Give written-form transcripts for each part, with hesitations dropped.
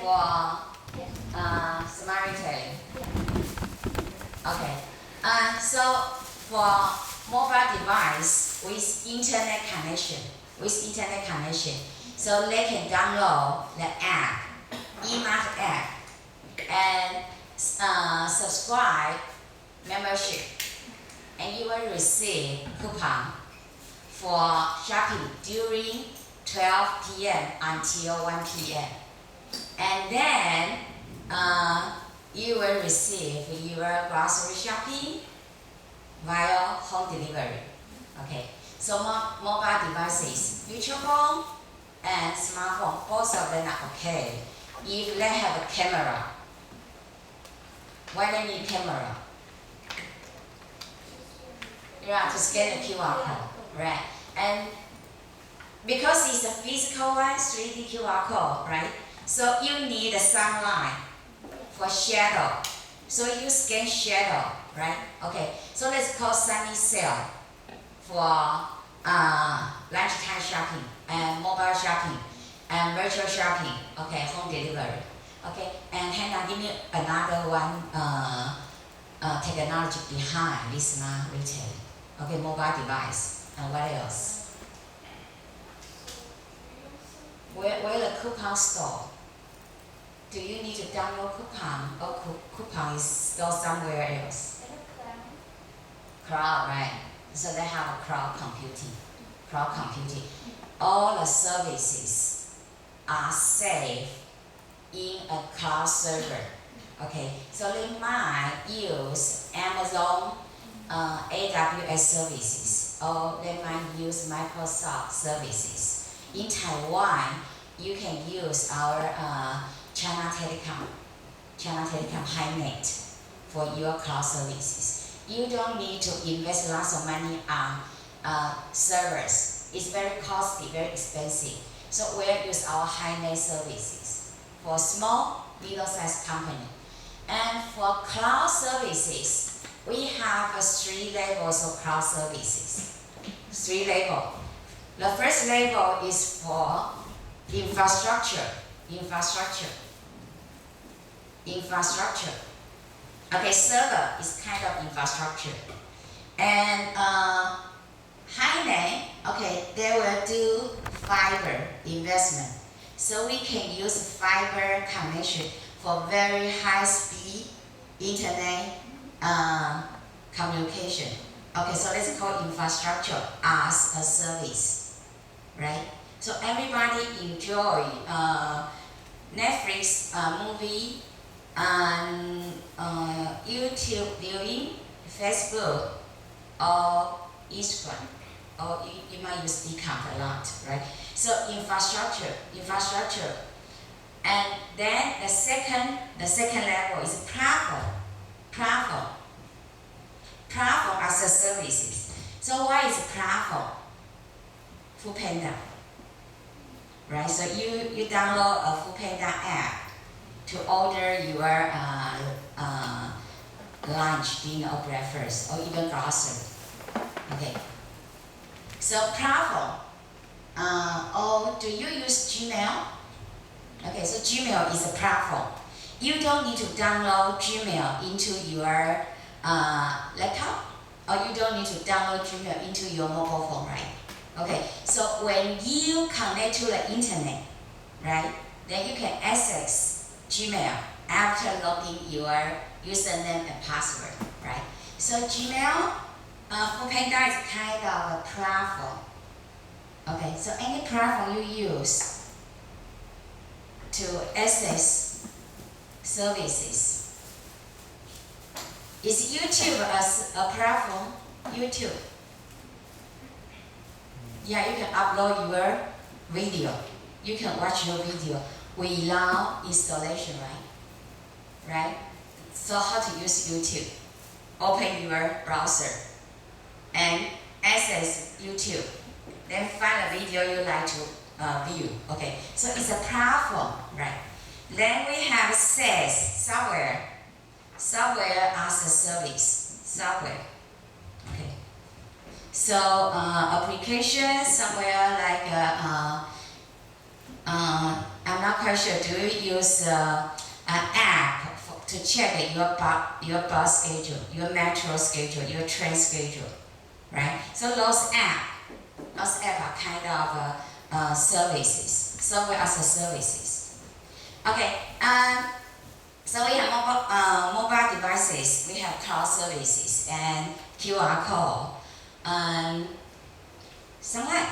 for Samaritan. Okay. So for mobile device with internet connection, so they can download the app, e-mart app, and subscribe membership, and you will receive coupon for shopping during 12 p.m. until 1 p.m. And then you will receive your grocery shopping via home delivery. Okay, so mobile devices, future phone and smartphone, both of them are okay if they have a camera. Why they need camera? Yeah, to scan the QR code, right? And because it's a physical one, 3D QR code, right? So you need a sunlight for shadow. So you scan shadow, right? Okay, so let's call sunny sale for lunchtime shopping and mobile shopping and virtual shopping. Okay, home delivery. Okay, and hang on, give me another one technology behind this smart retail. Okay, mobile device. And what else? Where the coupon store? Do you need to download coupon, or coupon is stored somewhere else? Cloud, right? So they have a cloud computing. All the services are saved in a cloud server. Okay, so they might use Amazon AWS services, or they might use Microsoft services. In Taiwan, you can use our China Telecom HiNet for your cloud services. You don't need to invest lots of money on servers. It's very costly, very expensive. So we'll use our HiNet services for small, middle-sized company. And for cloud services, we have 3 levels of cloud services. 3 levels. The first level is for infrastructure. Okay, server is kind of infrastructure. And HiNet, okay, they will do fiber investment. So we can use fiber connection for very high speed internet communication. Okay, so let's call infrastructure as a service, right? So everybody enjoy Netflix movie and YouTube viewing, Facebook or Instagram, or you might use Decomp a lot, right? So infrastructure, and then the second level is platform as a services. So what is platform? Foodpanda, right? So you download a Foodpanda app to order your lunch, dinner, or breakfast, or even grocery. Okay. So platform. Or do you use Gmail? Okay, so Gmail is a platform. You don't need to download Gmail into your laptop, or you don't need to download Gmail into your mobile phone, right? Okay, so when you connect to the internet, right, then you can access Gmail after logging your username and password, right? So Gmail, Foodpanda is kind of a platform. Okay, so any platform you use to access services. Is YouTube as a platform? YouTube. Yeah, you can upload your video. You can watch your video without installation, right? Right? So how to use YouTube? Open your browser and access YouTube. Then find a video you like to view. Okay, so it's a platform, right? Then we have SaaS, software as a service, software. Okay. So application somewhere like I'm not quite sure. Do you use an app to check your bus schedule, your metro schedule, your train schedule, right? So those apps are kind of services, software as a services. Okay. So we have mobile devices. We have cloud services and QR code. Somewhere.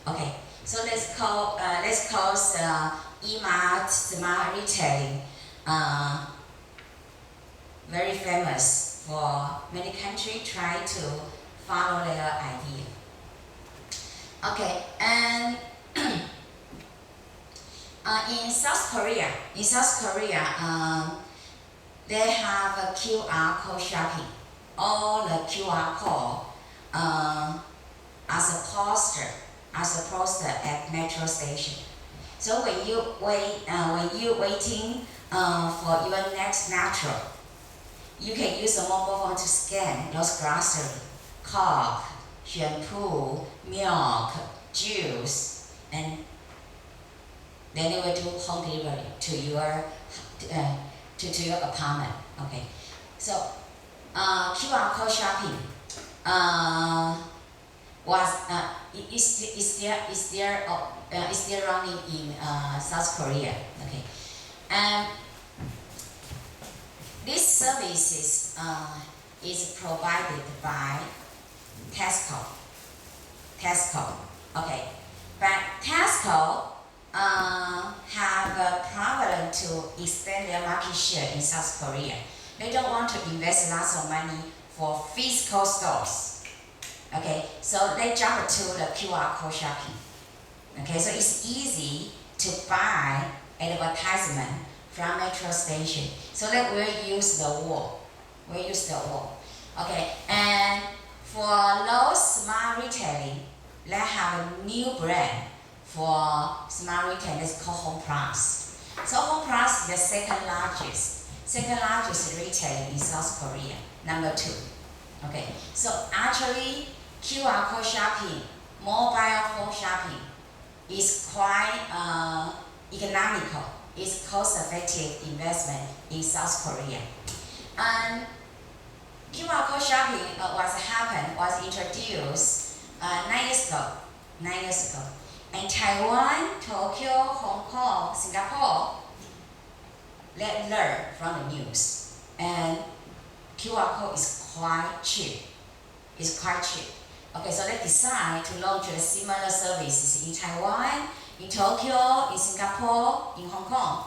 Okay. So let's call e-mart, smart retailing, very famous for many countries try to follow their idea. Okay, and in South Korea, they have a QR code shopping. All the QR code as a poster at metro station. So when you're waiting for your next metro, you can use a mobile phone to scan those groceries, coke, shampoo, milk, juice, and then they will do home delivery to your apartment. Okay, so QR code shopping is still running in South Korea. Okay, and these services is provided by Tesco. Okay, but Tesco have a problem to expand their market share in South Korea. They don't want to invest lots of money for physical stores. Okay, so they jump to the QR code shopping. Okay, so it's easy to buy advertisement from metro station. So that we'll use the wall. Okay, and for those smart retailing, they have a new brand for smart retailing. It's called Home Plus. So Home Plus is the second largest retailer in South Korea, number 2. Okay, so actually QR code shopping, mobile phone shopping is quite economical. It's cost-effective investment in South Korea. And QR code shopping was introduced 9 years ago. And Taiwan, Tokyo, Hong Kong, Singapore, they learn from the news. And QR code is quite cheap. Okay, so they decide to launch the similar services in Taiwan, in Tokyo, in Singapore, in Hong Kong.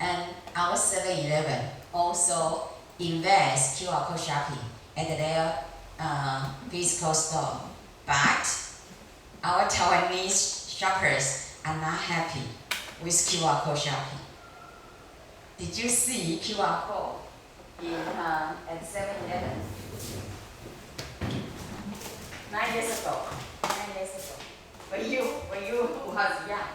And our 7-Eleven also invest QR code shopping at their physical store. But our Taiwanese shoppers are not happy with QR code shopping. Did you see QR code at 7-Eleven? 9 years ago. When you was young.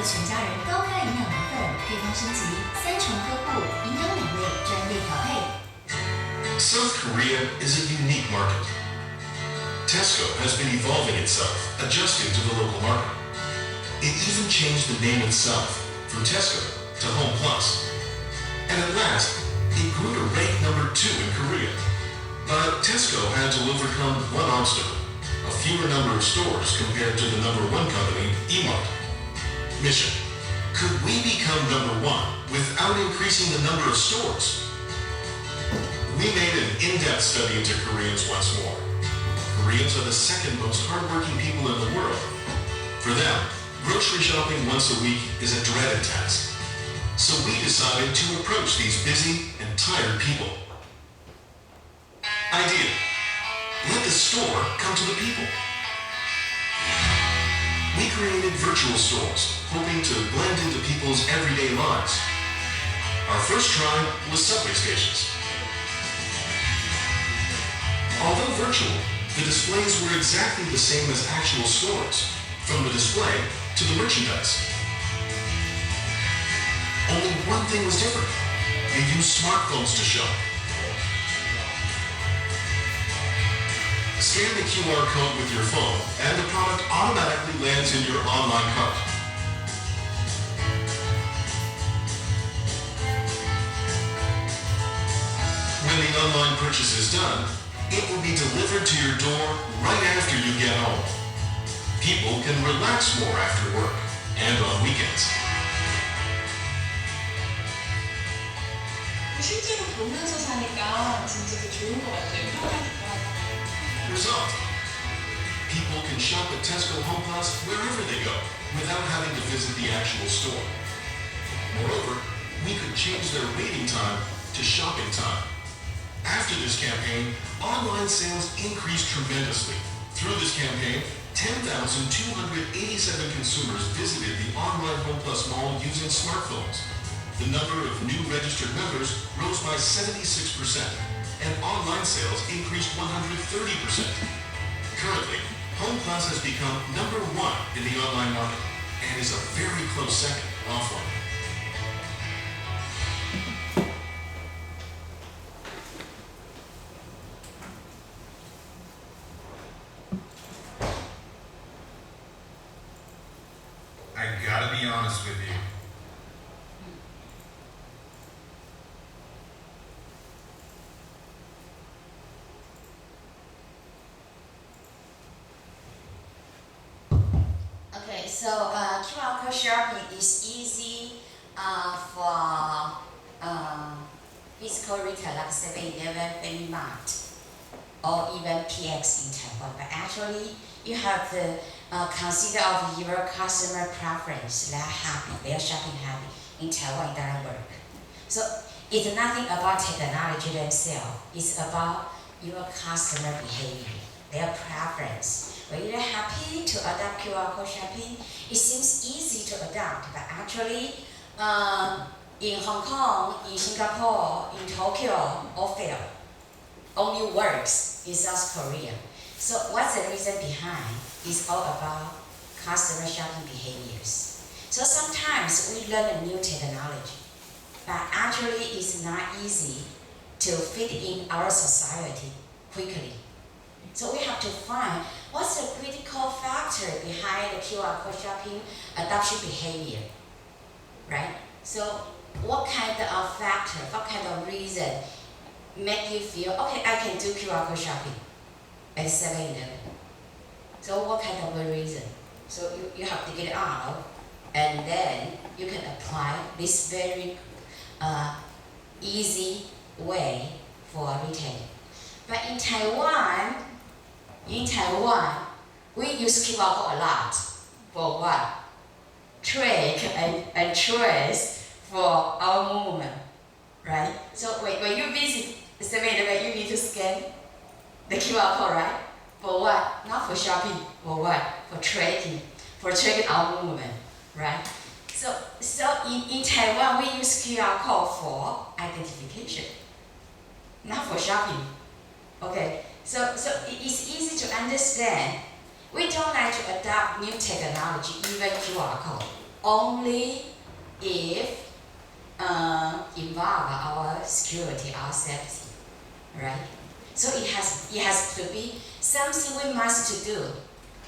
全家人高钙营养奶粉配方升级，3重呵护，营养美味，专业调配。 South Korea is a unique market. Tesco has been evolving itself, adjusting to the local market. It even changed the name itself from Tesco to Home Plus. And at last, it grew to rank number 2 in Korea. But Tesco had to overcome one obstacle, a fewer number of stores compared to the number 1 company, E-Mart. Mission: Could we become number one without increasing the number of stores? We made an in-depth study into Koreans once more. Koreans are the second most hardworking people in the world. For them, grocery shopping once a week is a dreaded task. So we decided to approach these busy and tired people. Idea: let the store come to the people. We created virtual stores, hoping to blend into people's everyday lives. Our first try was subway stations. Although virtual, the displays were exactly the same as actual stores, from the display to the merchandise. Only one thing was different. They used smartphones to shop. Scan the QR code with your phone, and the product automatically lands in your online cart. When the online purchase is done, it will be delivered to your door right after you get home. People can relax more after work and on weekends. 실제로 보면서 사니까 진짜 좋은 것 같아요. 편하기도 하고. Result: people can shop at Tesco Home Plus wherever they go without having to visit the actual store. Moreover, we could change their waiting time to shopping time. After this campaign, online sales increased tremendously. Through this campaign, 10,287 consumers visited the online Home Plus mall using smartphones. The number of new registered members rose by 76%, and online sales increased 130%. Currently, Home Plus has become number one in the online market and is a very close second offline. I gotta be honest with you. Okay, so QR code shopping is easy for physical retail like 7-Eleven, Family Mart, or even PX in Taiwan. But actually, you have to consider of your customer preference, their habit, their shopping habit. In Taiwan, it doesn't work. So it's nothing about technology themselves. It's about your customer behavior, their preference. When you're happy to adopt QR code shopping, it seems easy to adopt, but actually, in Hong Kong, in Singapore, in Tokyo, all fail. Only works in South Korea. So what's the reason behind? It's all about customer shopping behaviors. So sometimes we learn a new technology, but actually it's not easy to fit in our society quickly. So we have to find what's the critical factor behind the QR code shopping adoption behavior, right? So what kind of factor, what kind of reason make you feel, okay, I can do QR code shopping at 7-Eleven. So what kind of a reason? So you have to get it out, and then you can apply this very easy way for retailing. But in Taiwan, we use QR code a lot. For what? Track and trace for our movement, right? So when you visit the 7-Eleven, you need to scan the QR code, right? For what? Not for shopping. For what? For tracking our movement, right? So in Taiwan, we use QR code for identification, not for shopping. Okay. So it's easy to understand. We don't like to adopt new technology, even QR code, only if involve our security, our safety, right? So it has to be something we must do,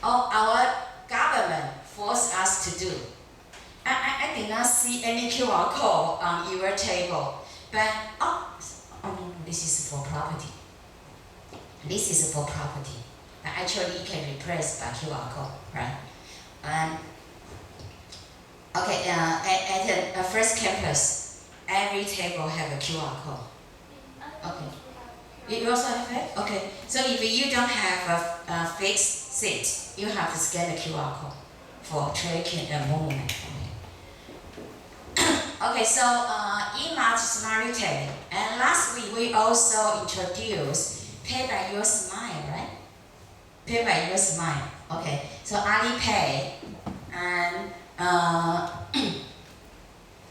or our government force us to do. I did not see any QR code on your table, but this is for property. This is for property. Actually, it can replace by QR code, right? Okay, at the first campus, every table have a QR code. Okay. You also have it? Okay. So if you don't have a fixed seat, you have to scan the QR code for tracking the movement. Okay, so e-March Smart Retailing. And last week we also introduced Pay by Your Smile, right? Pay by Your Smile. Okay, so Alipay and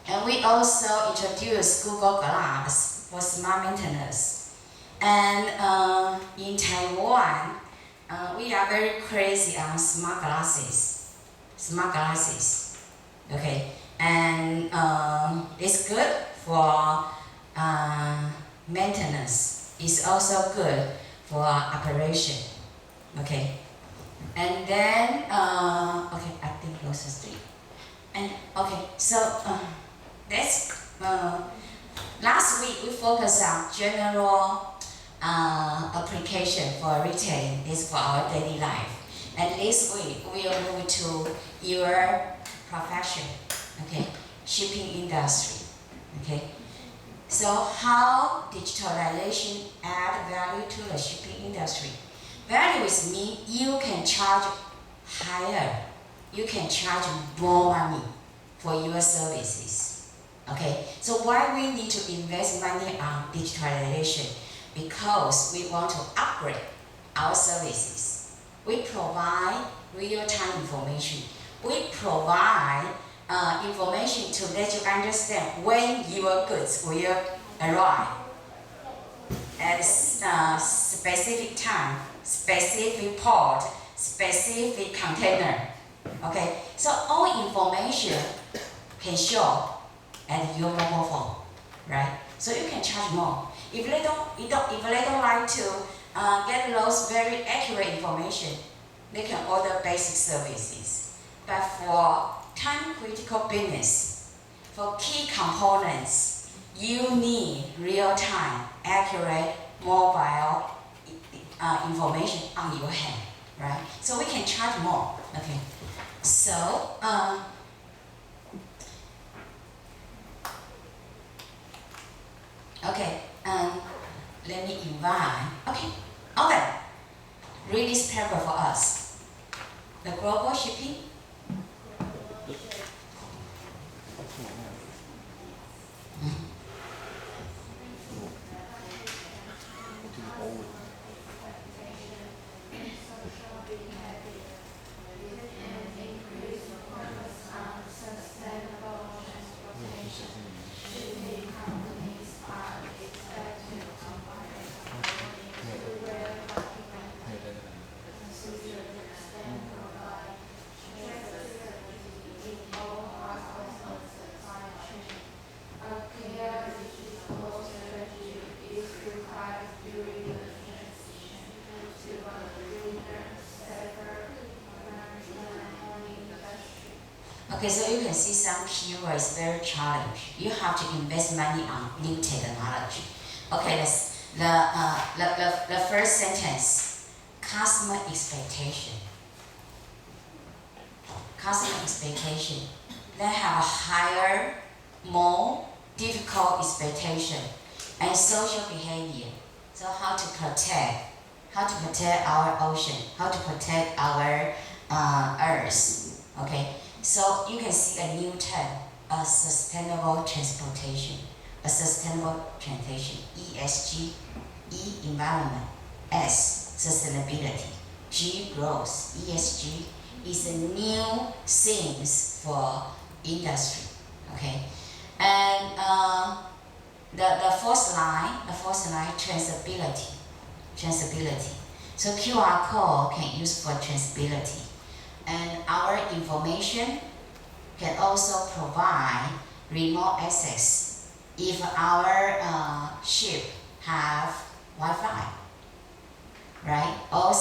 and we also introduced Google Glass for smart maintenance. And in Taiwan, we are very crazy on smart glasses. Smart glasses, okay, and it's good for maintenance. It's also good for operation, okay. And then okay, I think those are three. And okay, so that's last week we focused on general application for retail. Is for our daily life. And this week we will move to your profession, okay, shipping industry, okay. So how digitalization add value to the shipping industry? Value is mean you can charge higher, you can charge more money for your services, okay. So why we need to invest money on digitalization? Because we want to upgrade our services. We provide real-time information. We provide information to let you understand when your goods will arrive at a specific time, specific port, specific container. Okay, so all information can show at your mobile phone, right? So you can charge more. If they don't like to get those very accurate information, they can order basic services. But for time-critical business, for key components, you need real-time, accurate, mobile information on your hand, right? So we can charge more. Okay. So okay. Let me invite. Okay. Alvin, read this paragraph for us. The global shipping. Okay, so you can see some keywords very challenging. You have to invest money on new technology. Okay, the first sentence, customer expectation. Customer expectation. They have a higher, more difficult expectation and social behavior. So how to protect our ocean, how to protect our earth. Okay. So you can see a new term, a sustainable transportation. A sustainable transportation, ESG, E, environment, S, sustainability, G, growth. ESG is a new things for industry, okay? And the fourth line, traceability. So QR code can use for traceability. And our information can also provide remote access if our ship have Wi-Fi, right? Or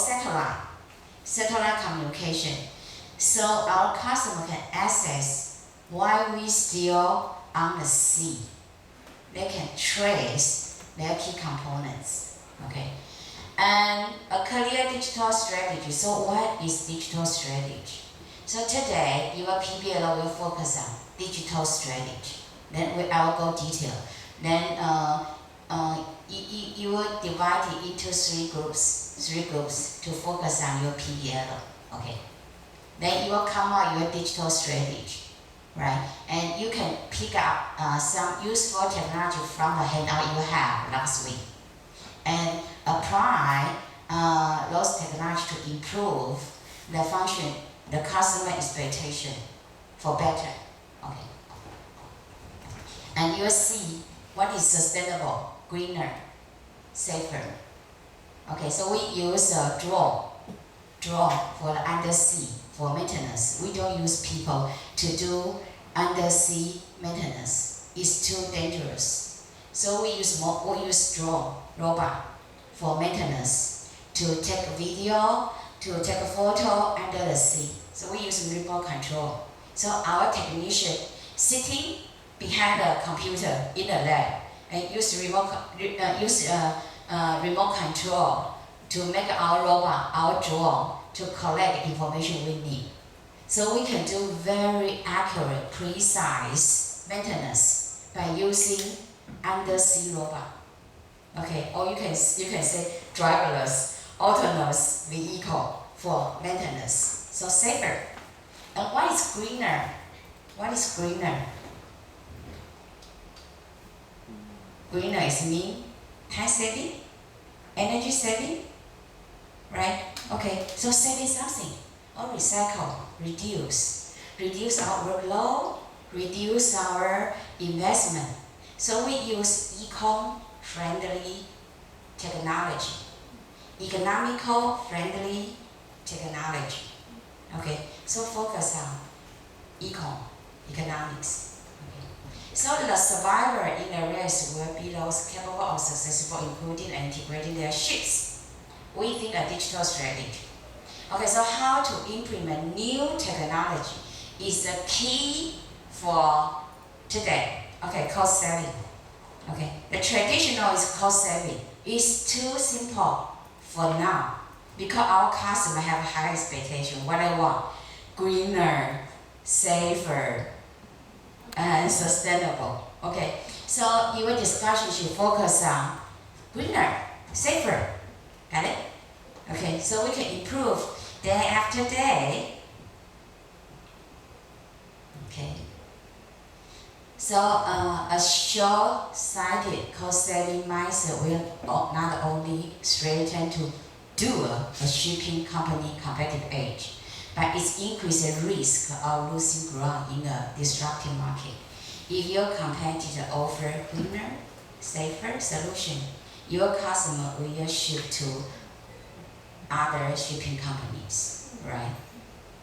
satellite communication. So our customer can access while we still on the sea. They can trace their key components, okay? And a clear digital strategy. So what is digital strategy? So today, your PBL will focus on digital strategy. Then I will go detail. Then you will divide it into three groups to focus on your PBL. Okay. Then you will come out your digital strategy, right? And you can pick up some useful technology from the handout you have last week, and apply those technology to improve the function, the customer expectation for better. Okay. And you'll see what is sustainable, greener, safer. Okay, so we use a drone for the undersea for maintenance. We don't use people to do undersea maintenance. It's too dangerous. So we use drone robot for maintenance to take video, to take a photo under the sea. So we use remote control. So our technician sitting behind the computer in the lab and use remote control to make our robot, our drone, to collect information we need. So we can do very accurate, precise maintenance by using undersea robot. Okay, or you can say driverless, autonomous vehicle for maintenance. So safer. And what is greener? What is greener? Greener is mean time saving, energy saving, right? Okay, so saving something, or recycle, reduce our workload, reduce our investment. So we use eco-friendly technology, economical friendly technology. Okay, so focus on economics. So the survivor in the race will be those capable of successful including and integrating their ships within a digital strategy. Okay, so how to implement new technology is the key for today. Okay, cost saving. Okay, the traditional is cost saving. It's too simple for now because our customers have high expectation. What they want? Greener, safer, and sustainable. Okay, so your discussion should focus on greener, safer. Got it? Okay, so we can improve day after day. Okay. So a short-sighted cost-saving mindset will not only strengthen to dual a shipping company competitive edge, but it increases the risk of losing ground in a disruptive market. If your competitor offer cleaner, safer solution, your customer will shift to other shipping companies, right?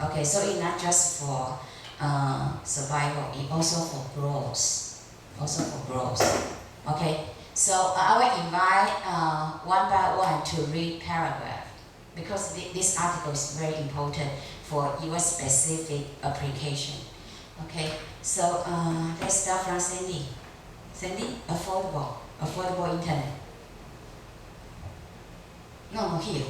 Okay, so it's not just for survival, it's also for growth. Okay, so I will invite one by one to read paragraph because this article is very important for your specific application. Okay, so let's start from Sandy. Sandy, affordable internet. No, here.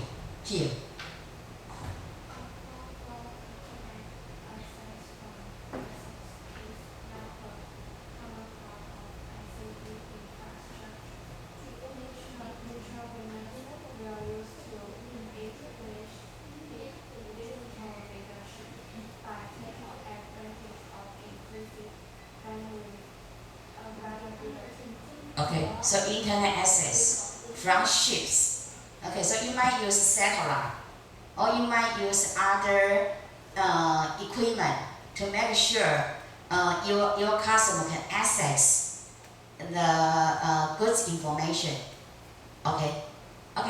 Okay, so internet access from ships. Okay, so you might use satellite, or you might use other equipment to make sure your customer can access the goods information. Okay,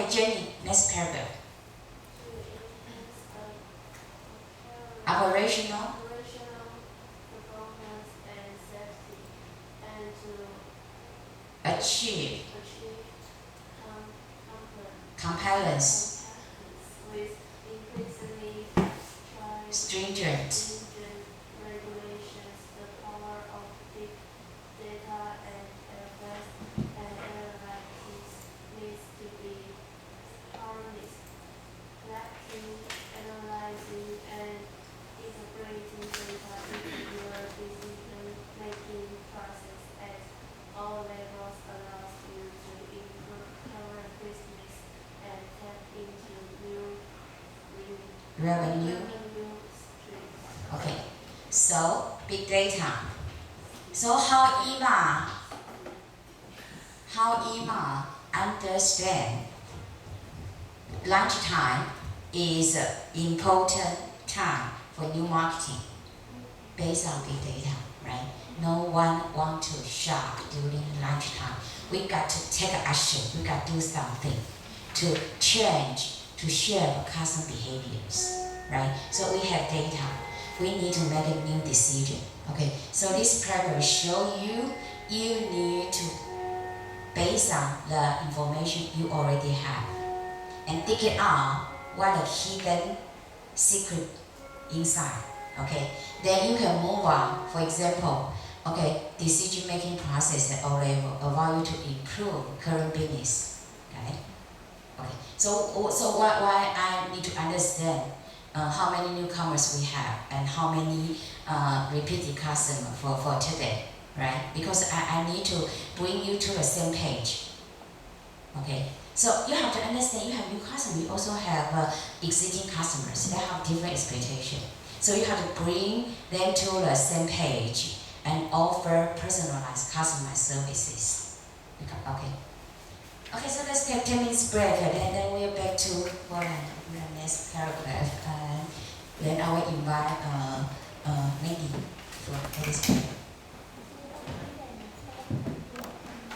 Jenny, next paragraph. Operational performance and safety, and to achieve compliance compliance with increasingly stringent regulations. The power of big data and analytics needs to be harnessed. Collecting, analyzing, and integrating revenue. Revenue stream. Okay, so big data. So how Ima understand lunchtime is important time for new marketing based on big data, right? No one want to shop during lunchtime. We got to take action. We got to do something to change, to shape customer behaviors, right? So we have data. We need to make a new decision. Okay, so this program show you need to, based on the information you already have, and dig it out what the hidden secret inside. Okay, then you can move on. For example, okay, decision making process at all level allow you to improve current business. Okay, okay. So why I need to understand how many newcomers we have and how many repeated customers for today, right? Because I need to bring you to the same page. Okay, so you have to understand you have new customers, you also have existing customers that have different expectations. So you have to bring them to the same page and offer personalized, customized services. Okay. Okay, so let's take 10 minutes break and then we're back to the next paragraph. And then I will invite Maggie for this.